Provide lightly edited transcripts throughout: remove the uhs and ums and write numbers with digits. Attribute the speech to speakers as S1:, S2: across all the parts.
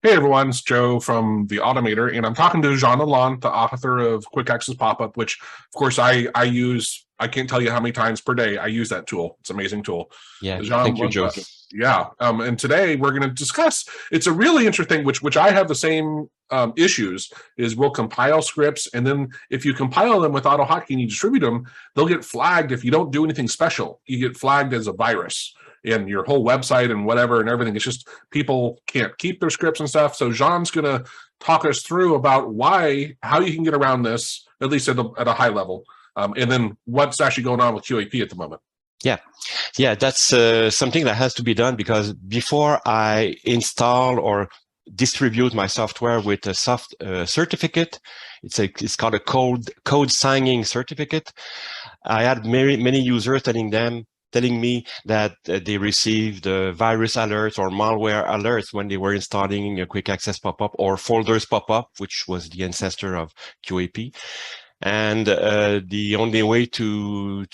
S1: Hey everyone, it's Joe from The Automator, and I'm talking to Jean Lalonde, the author of Quick Access Popup, which, of course, I use. I can't tell you how many times per day I use that tool. It's an amazing tool.
S2: Yeah,
S1: Jean,
S2: thank you, Joe.
S1: yeah. And today we're going to discuss. It's a really interesting, which I have the same issues. Is we'll compile scripts, and then if you compile them with AutoHotkey and you distribute them, they'll get flagged if you don't do anything special. You get flagged as a virus in your whole website and whatever and everything. It's just people can't keep their scripts and stuff. So Jean's going to talk us through about how you can get around this, at least at a high level, and then what's actually going on with QAP at the moment.
S2: Yeah, that's something that has to be done because before I install or distribute my software with a certificate, it's called a code signing certificate. I had many users telling me that they received virus alerts or malware alerts when they were installing a quick access pop-up or folders pop-up, which was the ancestor of QAP. And the only way to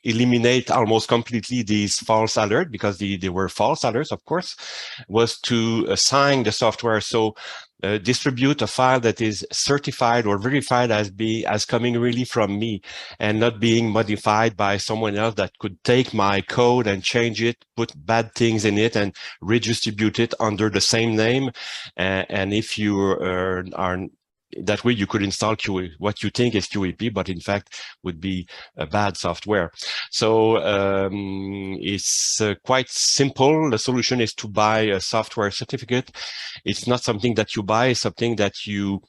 S2: eliminate almost completely these false alerts, because they were false alerts, of course, was to assign the software. So distribute a file that is certified or verified as coming really from me and not being modified by someone else that could take my code and change it, put bad things in it and redistribute it under the same name. And if you are that way you could install what you think is QAP, but in fact would be a bad software. So it's quite simple. The solution is to buy a software certificate. It's not something that you buy, it's something that you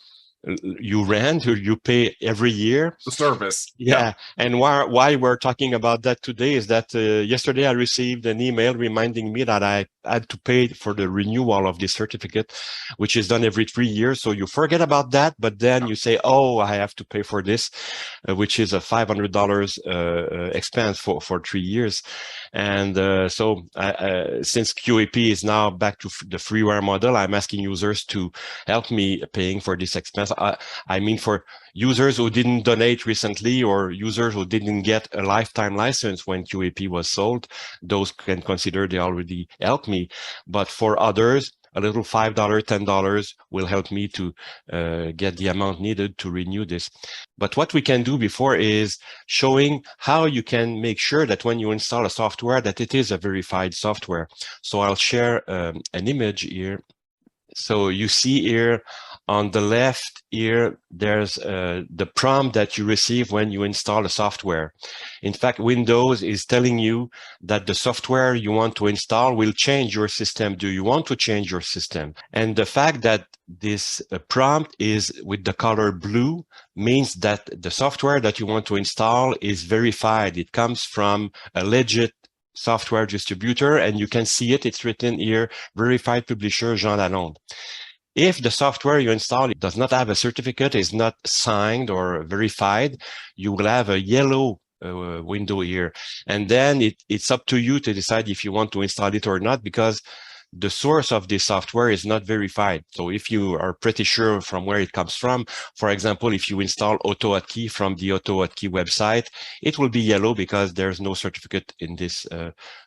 S2: rent or you pay every year.
S1: The service.
S2: Yeah. And why we're talking about that today is that yesterday I received an email reminding me that I had to pay for the renewal of this certificate, which is done every 3 years. So you forget about that, but then you say, oh, I have to pay for this, which is a $500 expense for 3 years. And so since QAP is now back to the freeware model, I'm asking users to help me paying for this expense. I mean, for users who didn't donate recently or users who didn't get a lifetime license when QAP was sold, those can consider they already helped me. But for others, a little $5, $10 will help me to get the amount needed to renew this. But what we can do before is showing how you can make sure that when you install a software that it is a verified software. So I'll share an image here. So you see here on the left here, there's the prompt that you receive when you install a software. In fact, Windows is telling you that the software you want to install will change your system. Do you want to change your system? And the fact that this prompt is with the color blue means that the software that you want to install is verified. It comes from a legit software distributor, and you can see it. It's written here, verified publisher Jean Lalonde. If the software you install does not have a certificate, is not signed or verified, you will have a yellow window here. And then it's up to you to decide if you want to install it or not, because the source of this software is not verified. So if you are pretty sure from where it comes from, for example, if you install AutoHotkey from the AutoHotkey website, it will be yellow because there's no certificate in this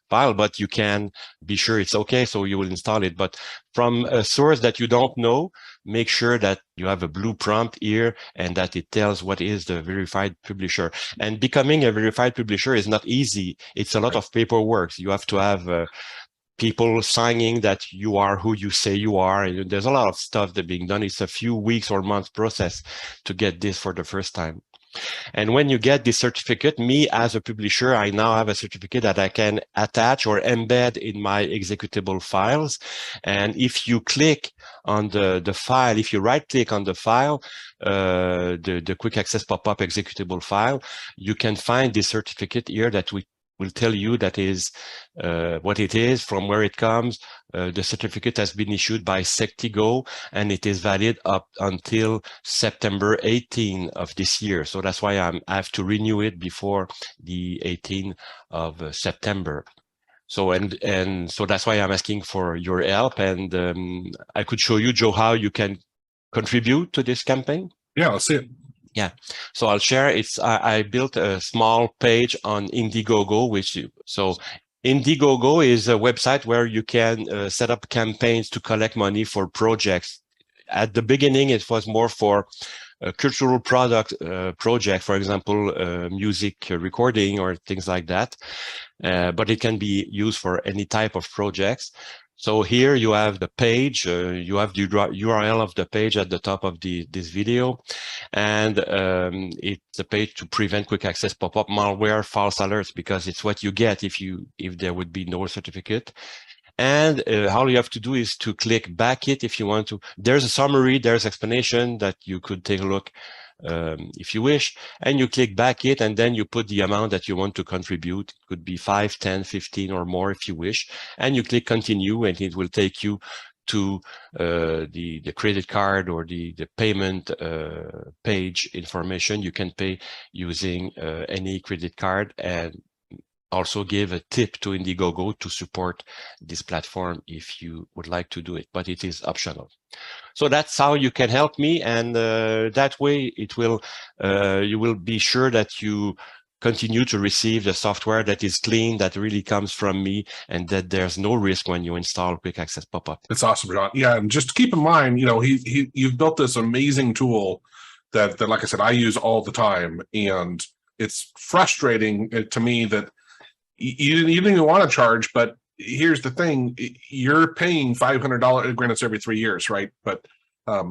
S2: file, but you can be sure it's okay, so you will install it. But from a source that you don't know, make sure that you have a blue prompt here and that it tells what is the verified publisher. And becoming a verified publisher is not easy. It's a lot of paperwork. You have to have people signing that you are who you say you are. And there's a lot of stuff that being done. It's a few weeks or months process to get this for the first time. And when you get this certificate, me as a publisher, I now have a certificate that I can attach or embed in my executable files. And if you click on the file, if you right click on the file, the quick access pop-up executable file, you can find this certificate here that will tell you that is what it is, from where it comes. The certificate has been issued by Sectigo, and it is valid up until September 18 of this year. So that's why I have to renew it before the 18th of September. So and so that's why I'm asking for your help, and I could show you, Joe, how you can contribute to this campaign.
S1: Yeah, let's see it.
S2: Yeah, so I'll share. I built a small page on Indiegogo, so Indiegogo is a website where you can set up campaigns to collect money for projects. At the beginning, it was more for a cultural project, for example, music recording or things like that. But it can be used for any type of projects. So here you have the page, you have the URL of the page at the top of this video, and it's a page to prevent quick access pop-up malware false alerts, because it's what you get if there would be no certificate. And all you have to do is to click back it if you want to. There's a summary, there's explanation that you could take a look if you wish, and you click back it, and then you put the amount that you want to contribute. It could be 5, 10, 15 or more if you wish, and you click continue, and it will take you to the credit card or the payment page information. You can pay using any credit card, and also give a tip to Indiegogo to support this platform if you would like to do it, but it is optional. So that's how you can help me, and that way it will you will be sure that you continue to receive the software that is clean, that really comes from me, and that there's no risk when you install Quick Access Popup.
S1: That's awesome, John. Yeah, and just keep in mind, you know, you've built this amazing tool that like I said, I use all the time, and it's frustrating to me that you didn't even want to charge, but here's the thing: you're paying $500. Granted, it's every 3 years, right? But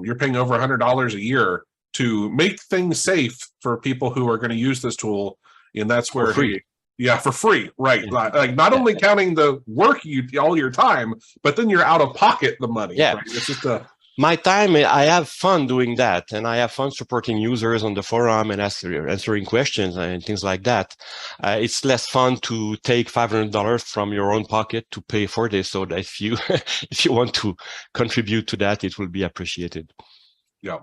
S1: you're paying over $100 a year to make things safe for people who are going to use this tool, and that's where
S2: For free.
S1: Yeah, for free, right?
S2: Yeah.
S1: Like not only counting the work all your time, but then you're out of pocket the money.
S2: Yeah.
S1: Right? It's just a
S2: my time, I have fun doing that, and I have fun supporting users on the forum and answering questions and things like that. It's less fun to take $500 from your own pocket to pay for this. So that if you if you want to contribute to that, it will be appreciated.
S1: Yeah.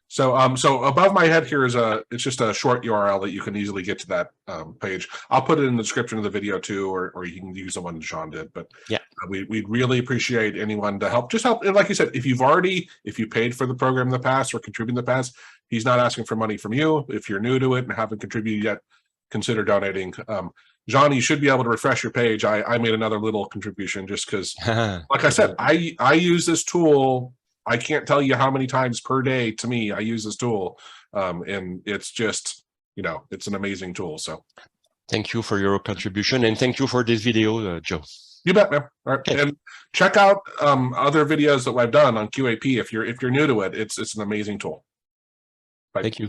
S1: So so above my head here is it's just a short URL that you can easily get to that page. I'll put it in the description of the video too, or you can use the one Sean did. But
S2: yeah,
S1: we'd really appreciate anyone to help. Just help. And like you said, if you paid for the program in the past or contributed in the past, he's not asking for money from you. If you're new to it and haven't contributed yet, consider donating. John, you should be able to refresh your page. I made another little contribution just because, like I said, I use this tool. I can't tell you how many times per day, to me, I use this tool. And it's just, you know, it's an amazing tool. So
S2: thank you for your contribution, and thank you for this video, Joe.
S1: You bet, man. All right. Okay. And check out other videos that I've done on QAP if you're new to it. It's an amazing tool. Bye.
S2: Thank you.